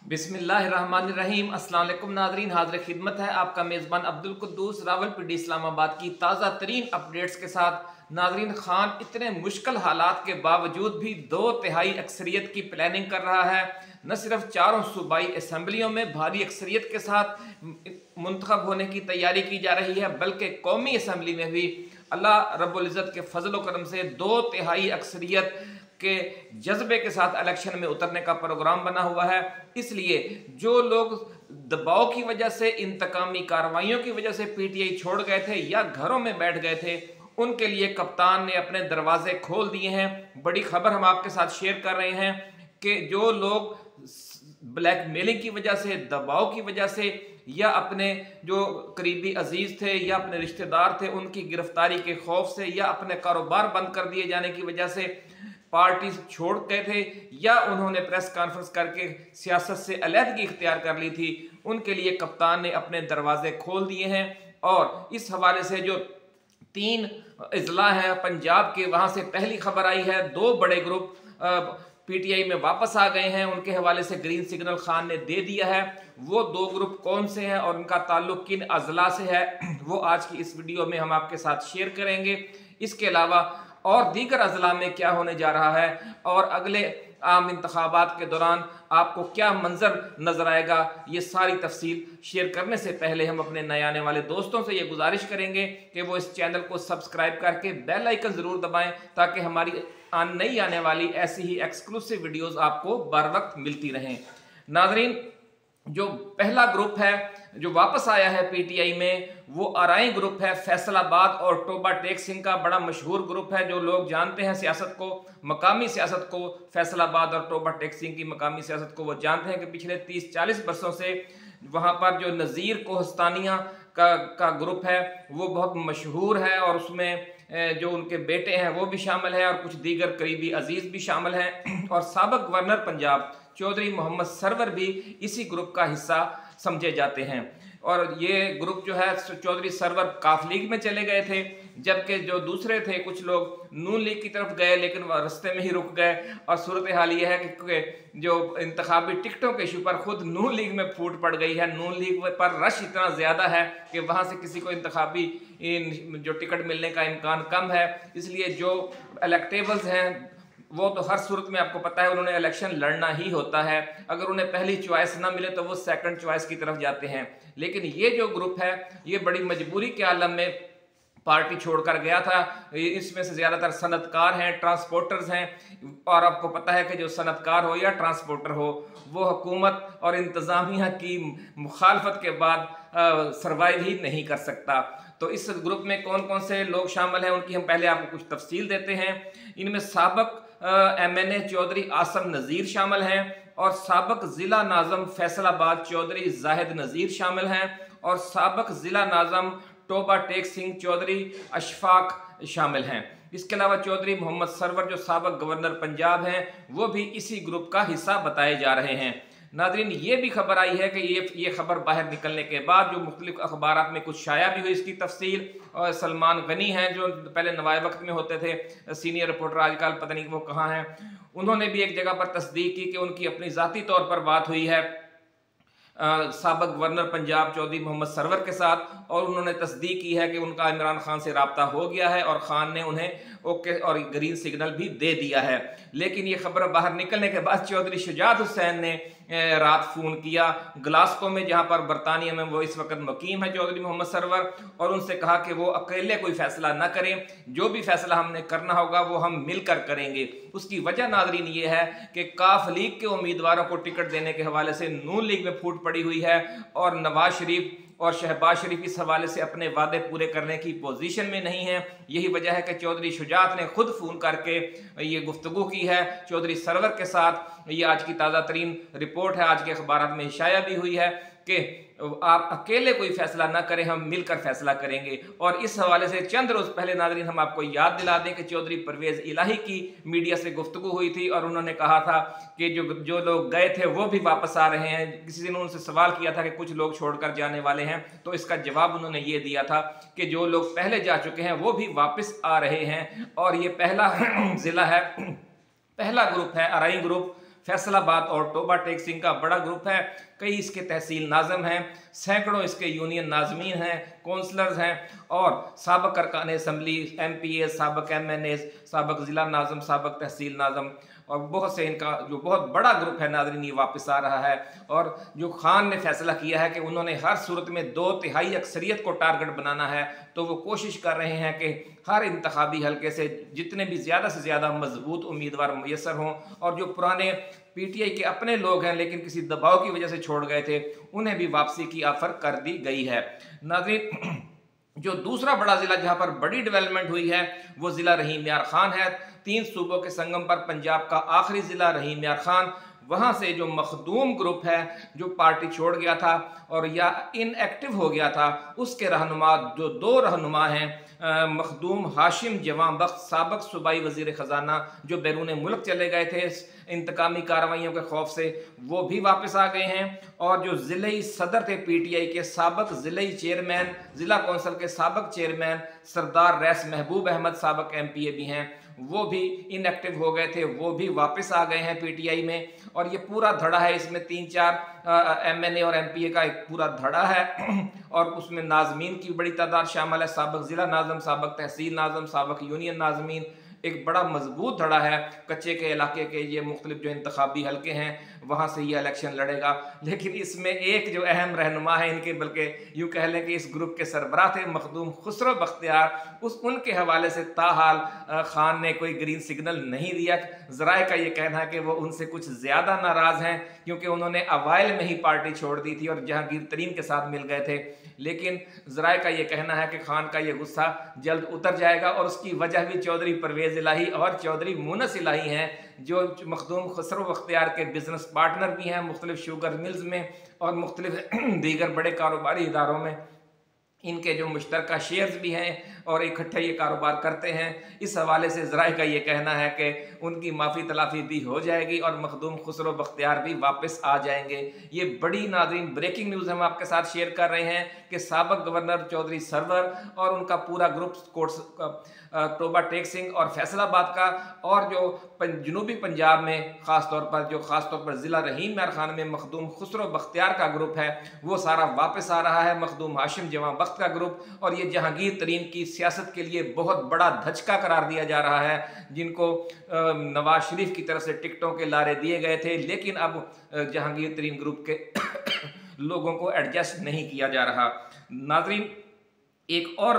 बिस्मिल्लाहिर्रहमानिर्रहीम। अस्सलाम वालेकुम नाज़रीन, हाज़िर खिदमत है आपका मेज़बान अब्दुल कुद्दूस रावलपिंडी इस्लामाबाद की ताज़ा तरीन अपडेट्स के साथ। नाज़रीन, खान इतने मुश्किल हालात के बावजूद भी 2/3 अक्सरियत की प्लानिंग कर रहा है। न सिर्फ चारों सूबाई असम्बलियों में भारी अक्सरियत के साथ मुंतखब होने की तैयारी की जा रही है, बल्कि कौमी असम्बली में भी अल्लाह रब्बुल इज़्ज़त के फजल व करम से 2/3 अक्सरियत के जज्बे के साथ इलेक्शन में उतरने का प्रोग्राम बना हुआ है। इसलिए जो लोग दबाव की वजह से, इंतकामी कार्रवाइयों की वजह से पीटीआई छोड़ गए थे या घरों में बैठ गए थे, उनके लिए कप्तान ने अपने दरवाजे खोल दिए हैं। बड़ी खबर हम आपके साथ शेयर कर रहे हैं कि जो लोग ब्लैकमेलिंग की वजह से, दबाव की वजह से, या अपने जो करीबी अजीज थे या अपने रिश्तेदार थे उनकी गिरफ्तारी के खौफ से, या अपने कारोबार बंद कर दिए जाने की वजह से पार्टी छोड़ गए थे, या उन्होंने प्रेस कॉन्फ्रेंस करके सियासत से अलहदगी इख्तियार कर ली थी, उनके लिए कप्तान ने अपने दरवाजे खोल दिए हैं। और इस हवाले से जो 3 अजला हैं पंजाब के, वहाँ से पहली खबर आई है 2 बड़े ग्रुप पीटीआई में वापस आ गए हैं। उनके हवाले से ग्रीन सिग्नल खान ने दे दिया है। वो 2 ग्रुप कौन से हैं और उनका ताल्लुक किन अजला से है, वो आज की इस वीडियो में हम आपके साथ शेयर करेंगे। इसके अलावा और दीगर अजला में क्या होने जा रहा है और अगले आम इंतखाबात के दौरान आपको क्या मंजर नजर आएगा, ये सारी तफसील शेयर करने से पहले हम अपने नए आने वाले दोस्तों से ये गुजारिश करेंगे कि वो इस चैनल को सब्सक्राइब करके बेल आइकन ज़रूर दबाएं, ताकि हमारी नई आने वाली ऐसी ही एक्सक्लूसिव वीडियोस आपको बर वक्त मिलती रहें। नाजरीन, जो पहला ग्रुप है जो वापस आया है पीटीआई में, वो आरआई ग्रुप है। फैसलाबाद और टोबा टेक सिंह का बड़ा मशहूर ग्रुप है। जो लोग जानते हैं सियासत को, मकामी सियासत को, फैसलाबाद और टोबा टेक सिंह की मकामी सियासत को, वो जानते हैं कि पिछले 30-40 बरसों से वहाँ पर जो नज़ीर कोहस्तानिया का ग्रुप है वो बहुत मशहूर है, और उसमें जो उनके बेटे हैं वो भी शामिल हैं और कुछ दीगर करीबी अजीज़ भी शामिल हैं। और साबिक गवर्नर पंजाब चौधरी मोहम्मद सरवर भी इसी ग्रुप का हिस्सा समझे जाते हैं। और ये ग्रुप जो है, चौधरी सरवर काफ लीग में चले गए थे, जबकि जो दूसरे थे कुछ लोग नून लीग की तरफ गए, लेकिन वह रास्ते में ही रुक गए। और सूरत हाल ये है कि जो इंतखाबी टिकटों के इशू पर खुद नून लीग में फूट पड़ गई है। नून लीग पर रश इतना ज़्यादा है कि वहाँ से किसी को इंतखाबी जो टिकट मिलने का इम्कान कम है। इसलिए जो इलेक्टेबल्स हैं वो तो हर सूरत में आपको पता है उन्होंने इलेक्शन लड़ना ही होता है। अगर उन्हें पहली चॉइस ना मिले तो वो सेकंड चॉइस की तरफ जाते हैं। लेकिन ये जो ग्रुप है ये बड़ी मजबूरी के आलम में पार्टी छोड़कर गया था। इसमें से ज़्यादातर सनतकार हैं, ट्रांसपोर्टर्स हैं। और आपको पता है कि जो सनतकार हो या ट्रांसपोर्टर हो, वो हुकूमत और इंतज़ामिया की मुखालफत के बाद सर्वाइव ही नहीं कर सकता। तो इस ग्रुप में कौन कौन से लोग शामिल हैं उनकी हम पहले आपको कुछ तफसील देते हैं। इनमें साबिक MNA चौधरी आसम नज़ीर शामिल हैं, और साबिक ज़िला नाज़म फैसलाबाद चौधरी जाहिद नज़ीर शामिल हैं, और साबिक ज़िला नाज़म टोबा टेक सिंह चौधरी अशफाक शामिल हैं। इसके अलावा चौधरी मोहम्मद सरवर जो साबिक गवर्नर पंजाब हैं वो भी इसी ग्रुप का हिस्सा बताए जा रहे हैं। नाज़रीन, ये भी खबर आई है कि ये खबर बाहर निकलने के बाद जो मुख्तलिफ अखबारात में कुछ शाया भी हुई इसकी तफसील। और सलमान गनी हैं जो पहले नवाए वक्त में होते थे, सीनियर रिपोर्टर, आजकल पता नहीं वो कहाँ हैं, उन्होंने भी एक जगह पर तस्दीक की कि उनकी अपनी ज़ाती तौर पर बात हुई है साबिक गवर्नर पंजाब चौधरी मोहम्मद सरवर के साथ, और उन्होंने तस्दीक की है कि उनका इमरान खान से रब्ता हो गया है और खान ने उन्हें ओके और ग्रीन सिग्नल भी दे दिया है। लेकिन ये खबर बाहर निकलने के बाद चौधरी शुजात हुसैन ने रात फ़ोन किया ग्लासको में, जहाँ पर बरतानिया में वो इस वक्त मुकीम है चौधरी मोहम्मद सरवर, और उनसे कहा कि वो अकेले कोई फ़ैसला ना करें, जो भी फ़ैसला हमने करना होगा वो हम मिलकर करेंगे। उसकी वजह नाज़रीन ये है कि काफ लीग के उम्मीदवारों को टिकट देने के हवाले से नून लीग में फूट पड़ी हुई है, और नवाज शरीफ और शहबाज शरीफ इस हवाले से अपने वादे पूरे करने की पोजीशन में नहीं है। यही वजह है कि चौधरी शुजात ने खुद फ़ोन करके ये गुफ्तगू की है चौधरी सरवर के साथ। ये आज की ताज़ा तरीन रिपोर्ट है, आज के अखबारात में शाया भी हुई है कि आप अकेले कोई फैसला ना करें, हम मिलकर फैसला करेंगे। और इस हवाले से चंद रोज़ पहले नाज़रीन हम आपको याद दिला दें कि चौधरी परवेज़ इलाही की मीडिया से गुफ्तगू हुई थी, और उन्होंने कहा था कि जो लोग गए थे वो भी वापस आ रहे हैं। किसी ने उनसे सवाल किया था कि कुछ लोग छोड़कर जाने वाले हैं, तो इसका जवाब उन्होंने ये दिया था कि जो लोग पहले जा चुके हैं वो भी वापस आ रहे हैं। और ये पहला ज़िला है, पहला ग्रुप है आरआई ग्रुप फैसलाबाद और टोबा टेक सिंह का बड़ा ग्रुप है। कई इसके तहसील नाज़म हैं, सैकड़ों इसके यूनियन नाज़मीन हैं, कौंसलर्स हैं और साबक अरकान असम्बली, MPA, साबक MNA, साबक ज़िला नाज़म, साबक तहसील नाज़म और बहुत से इनका जो बहुत बड़ा ग्रुप है नाज़रीन, ये वापस आ रहा है। और जो खान ने फैसला किया है कि उन्होंने हर सूरत में 2/3 अक्सरियत को टारगेट बनाना है, तो वो कोशिश कर रहे हैं कि हर इंतखाबी हलके से जितने भी ज़्यादा से ज़्यादा मजबूत उम्मीदवार मुयसर हों और जो पुराने PTI के अपने लोग हैं लेकिन किसी दबाव की वजह से छोड़ गए थे, उन्हें भी वापसी की ऑफर कर दी गई है। नाज़रीन, जो दूसरा बड़ा ज़िला जहाँ पर बड़ी डेवलपमेंट हुई है वो ज़िला रहीम यार खान है। 3 सूबों के संगम पर पंजाब का आखिरी ज़िला रहीम यार खान, वहाँ से जो मखदूम ग्रुप है जो पार्टी छोड़ गया था और या इनएक्टिव हो गया था, उसके रहनुमा जो 2 रहनुमा हैं, मखदूम हाशिम जवां बख्त साबक सूबाई वज़ीर ख़जाना जो बैरून मुल्क चले गए थे इंतकामी कार्रवाइयों के खौफ से, वो भी वापस आ गए हैं। और जो ज़िले सदर थे PTI के, साबक ज़िले चेयरमैन, ज़िला कौंसिल के साबक चेयरमैन सरदार रैस महबूब अहमद साबक MPA भी हैं, वो भी इनएक्टिव हो गए थे, वो भी वापस आ गए हैं PTI में। और ये पूरा धड़ा है, इसमें 3-4 MNA और MPA का एक पूरा धड़ा है और उसमें नाज़मीन की बड़ी तादाद शामिल है, साबक ज़िला नाज़म, साबक तहसील नाज़म, साबक यूनियन नाज़मीन, एक बड़ा मजबूत धड़ा है। कच्चे के इलाके के ये मुख्तलिफ जो इंतखाबी हलके हैं वहाँ से ये इलेक्शन लड़ेगा। लेकिन इसमें एक जो अहम रहनुमा है इनके, बल्कि यूँ कह लें कि इस ग्रुप के सरबराह थे मखदूम खुसरो बख्तियार, उनके हवाले से ताहाल खान ने कोई ग्रीन सिग्नल नहीं दिया। ज़राए का ये कहना है कि वो उनसे कुछ ज़्यादा नाराज़ हैं क्योंकि उन्होंने अवाइल में ही पार्टी छोड़ दी थी और जहांगीर तरीन के साथ मिल गए थे। लेकिन ज़राए का ये कहना है कि खान का ये गुस्सा जल्द उतर जाएगा और उसकी वजह भी चौधरी परवेज़ इलाही और चौधरी मुनस इलाही हैं, जो मखदूम खुसरो बख्तियार के बिजनेस पार्टनर भी हैं मुख्तलिफ शुगर मिल्स में और मुख्तलिफ दीगर बड़े कारोबारी इदारों में। इनके जो मुश्तरका शेयर्स भी हैं और इकट्ठे ये कारोबार करते हैं। इस हवाले से ज़राए का ये कहना है कि उनकी माफ़ी तलाफ़ी भी हो जाएगी और मखदूम खुसरो बख्तियार भी वापस आ जाएंगे। ये बड़ी नाज़रीन ब्रेकिंग न्यूज़ हम आपके साथ शेयर कर रहे हैं कि साबक गवर्नर चौधरी सरवर और उनका पूरा ग्रुप टोबा टेक सिंह और फैसलाबाद का और जो जनूबी पंजाब में ख़ासतौर पर ज़िला रहीम यार खान में मखदूम खुसरो बख्तियार का ग्रुप है, वो सारा वापस आ रहा है। मखदूम हाशिम जवां बख्त का ग्रुप और ये जहांगीर तरीन की सियासत के लिए बहुत बड़ा धचका करार दिया जा रहा है, जिनको नवाज शरीफ की तरफ से टिकटों के लारे दिए गए थे, लेकिन अब जहांगीर तरीन ग्रुप के लोगों को एडजस्ट नहीं किया जा रहा। नाज़रीन, एक और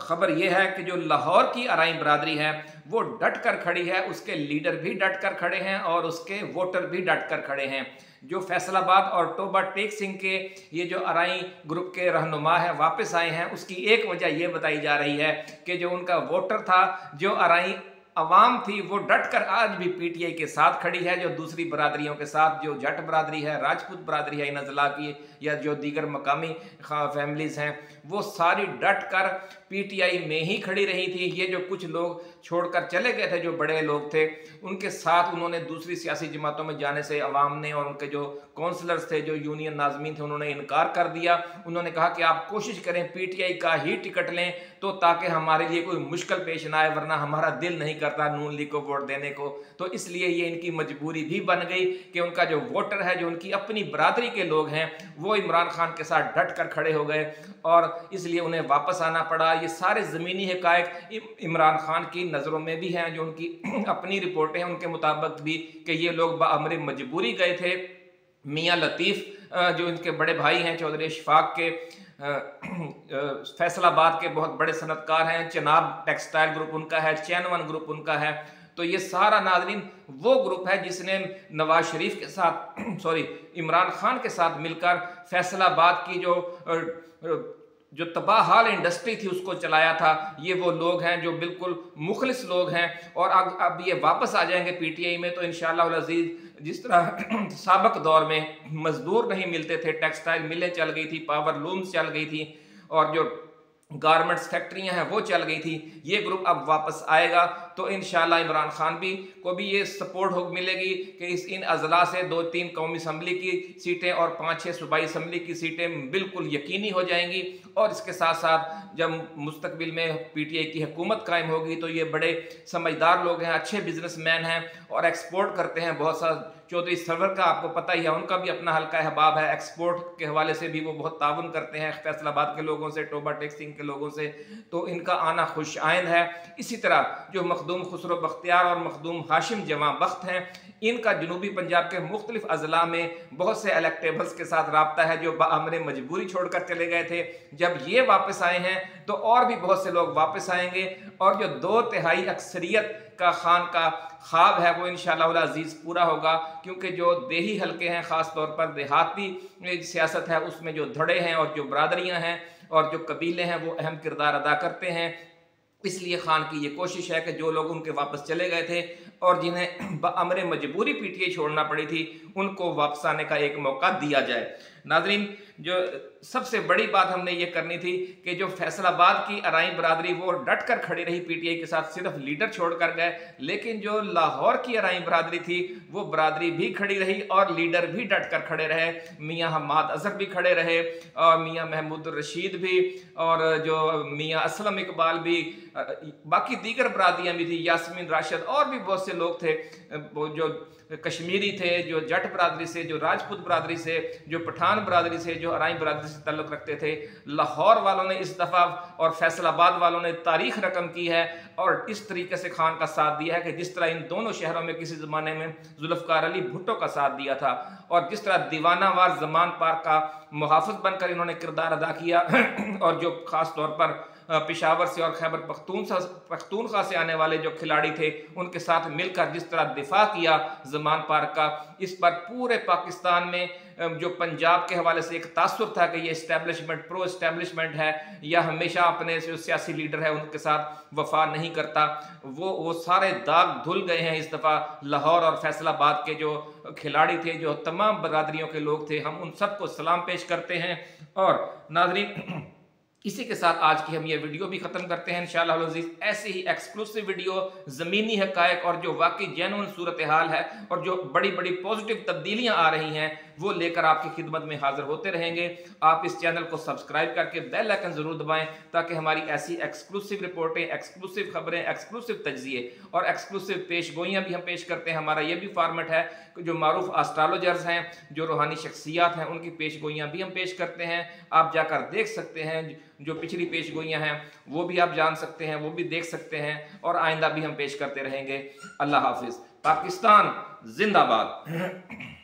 खबर यह है कि जो लाहौर की अराई बरादरी है वो डट कर खड़ी है, उसके लीडर भी डट कर खड़े हैं और उसके वोटर भी डट कर खड़े हैं। जो फैसलाबाद और टोबा टेक सिंह के ये जो अराई ग्रुप के रहनुमा है वापस आए हैं, उसकी एक वजह यह बताई जा रही है कि जो उनका वोटर था, जो अराई अवाम थी, वो डट कर आज भी PTI के साथ खड़ी है। जो दूसरी बरादरियों के साथ, जो जट बरादरी है, राजपूत बरादरी है नज़ला की, या जो दीगर मकामी फैमिलीज़ हैं, वो सारी डट कर PTI में ही खड़ी रही थी। ये जो कुछ लोग छोड़कर चले गए थे, जो बड़े लोग थे, उनके साथ उन्होंने दूसरी सियासी जमातों में जाने से अवाम ने और उनके जो काउंसलर्स थे, जो यूनियन नाज़मीन थे, उन्होंने इनकार कर दिया। उन्होंने कहा कि आप कोशिश करें PTI का ही टिकट लें तो ताकि हमारे लिए कोई मुश्किल पेश ना आए, वरना हमारा दिल नहीं करता नून लीग को वोट देने को। तो इसलिए ये इनकी मजबूरी भी बन गई कि उनका जो वोटर है, जो उनकी अपनी बरादरी के लोग हैं, वो इमरान खान के साथ डट कर खड़े हो गए और इसलिए उन्हें वापस आना पड़ा। ये सारे ज़मीनी हक़ाइक़ इमरान खान की नज़रों में भी हैं, जो उनकी अपनी रिपोर्टें हैं उनके मुताबिक भी, कि ये लोग बाअमर मजबूरी गए थे। मियाँ लतीफ़ जो इनके बड़े भाई हैं चौधरी इशफाक के, फैसलाबाद के बहुत बड़े सनतकार हैं, चनाब टेक्सटाइल ग्रुप उनका है, चैनवन ग्रुप उनका है। तो ये सारा नाज़रीन वो ग्रुप है जिसने नवाज शरीफ के साथ इमरान खान के साथ मिलकर फैसलाबाद की जो तबाहाल इंडस्ट्री थी उसको चलाया था। ये वो लोग हैं जो बिल्कुल मुखलिस लोग हैं और अब ये वापस आ जाएंगे PTI में तो इंशाअल्लाह अज़ीज़। जिस तरह साबक दौर में मजदूर नहीं मिलते थे, टेक्सटाइल मिलें चल गई थी, पावर लूम्स चल गई थी और जो गारमेंट्स फैक्ट्रियां हैं वो चल गई थी, ये ग्रुप अब वापस आएगा तो इंशाअल्लाह इमरान खान को भी ये सपोर्ट मिलेगी कि इन अजला से 2-3 कौमी असम्बली की सीटें और 5-6 सूबाई असम्बली की सीटें बिल्कुल यकीनी हो जाएंगी। और इसके साथ साथ जब मुस्तकबिल में PTI की हुकूमत कायम होगी तो ये बड़े समझदार लोग हैं, अच्छे बिजनेसमैन हैं और एक्सपोर्ट करते हैं, बहुत सा चौधरी सरवर का आपको पता ही है, उनका भी अपना हल्का अहबाब है, एक्सपोर्ट के हवाले से भी वो बहुत ताउन करते हैं फैसलाबाद के लोगों से, टोबा टेक्सिंग के लोगों से, तो इनका आना खुश आइंद है। इसी तरह जो मखदूम खुसरो बख्तियार और मखदूम हाशिम जवां बख्त हैं, इनका जनूबी पंजाब के मुख्तलिफ अजला में बहुत से इलेक्टेबल्स के साथ रब्ता है जो बाअमर मजबूरी छोड़कर चले गए थे। जब ये वापस आए हैं तो और भी बहुत से लोग वापस आएंगे, और जो 2/3 अक्सरियत का खान का ख्वाब है वो इंशाअल्लाह अजीज़ पूरा होगा, क्योंकि जो देही हल्के हैं, ख़ास तौर पर देहाती सियासत है, उसमें जो धड़े हैं और जो बरादरियाँ हैं और जो कबीले हैं वो अहम किरदार अदा करते हैं। इसलिए खान की ये कोशिश है कि जो लोग उनके वापस चले गए थे और जिन्हें बाअमर मजबूरी पीटीआई छोड़ना पड़ी थी, उनको वापस आने का एक मौका दिया जाए। नाज़रीन, जो सबसे बड़ी बात हमने ये करनी थी कि जो फैसलाबाद की अराई बरादरी वो डट कर खड़ी रही पीटीआई के साथ, सिर्फ लीडर छोड़ कर गए, लेकिन जो लाहौर की अराई बरादरी थी वो बरादरी भी खड़ी रही और लीडर भी डट कर खड़े रहे। मियाँ हम्माद अजहर भी खड़े रहे और मियाँ महमूद रशीद भी, और जो मियाँ असलम इकबाल भी, बाकी दीगर बरादरियाँ भी थी, यास्मीन राशिद और भी बहुत से लोग थे, वो जो कश्मीरी थे, जो जट बरादरी से, जो राजपूत बरादरी से, जो पठान बरादरी से, जो अराई बरादरी से ताल्लुक़ रखते थे। लाहौर वालों ने इस दफ़ा और फैसलाबाद वालों ने तारीख रकम की है और इस तरीके से खान का साथ दिया है कि जिस तरह इन दोनों शहरों में किसी ज़माने में जुल्फ़कार अली भुट्टो का साथ दिया था, और जिस तरह दीवानावार ज़मान पार्क का मुहाफ़िज़ बनकर इन्होंने किरदार अदा किया और जो ख़ास तौर पर पेशावर से और खैबर पख्तूनख्वा से आने वाले जो खिलाड़ी थे उनके साथ मिलकर जिस तरह दिफा किया ज़मान पार्क का, इस पर पूरे पाकिस्तान में जो पंजाब के हवाले से एक तासुर था कि ये इस्टेब्लिशमेंट प्रो इस्टेब्लिशमेंट है या हमेशा अपने जो सियासी लीडर है उनके साथ वफा नहीं करता, वो सारे दाग धुल गए हैं इस दफ़ा। लाहौर और फैसलाबाद के जो खिलाड़ी थे, जो तमाम बरादरियों के लोग थे, हम उन सबको सलाम पेश करते हैं। और नाज़रीन, इसी के साथ आज की हम ये वीडियो भी ख़त्म करते हैं इंशाअल्लाह अज़ीज़। ऐसे ही एक्सक्लूसिव वीडियो, ज़मीनी हक़ाइक़ और जो वाकई जेन्युइन सूरत हाल है और जो बड़ी बड़ी पॉजिटिव तब्दीलियाँ आ रही हैं वो लेकर आपकी खिदमत में हाजिर होते रहेंगे। आप इस चैनल को सब्सक्राइब करके बेल आइकन ज़रूर दबाएं ताकि हमारी ऐसी एक्सक्लूसिव रिपोर्टें, एक्सक्लूसिव खबरें, एक्सक्लूसिव तज्ज़िये और एक्सक्लूसिव पेशगोइयाँ भी हम पेश करते हैं। हमारा ये भी फॉर्मेट है कि जो मारूफ एस्ट्रोलॉजर्स हैं, जो रूहानी शख्सियात हैं, उनकी पेशगोइयाँ भी हम पेश करते हैं। आप जाकर देख सकते हैं, जो पिछली पेशगोइयाँ हैं वो भी आप जान सकते हैं, वो भी देख सकते हैं, और आइंदा भी हम पेश करते रहेंगे। अल्लाह हाफिज़। पाकिस्तान जिंदाबाद।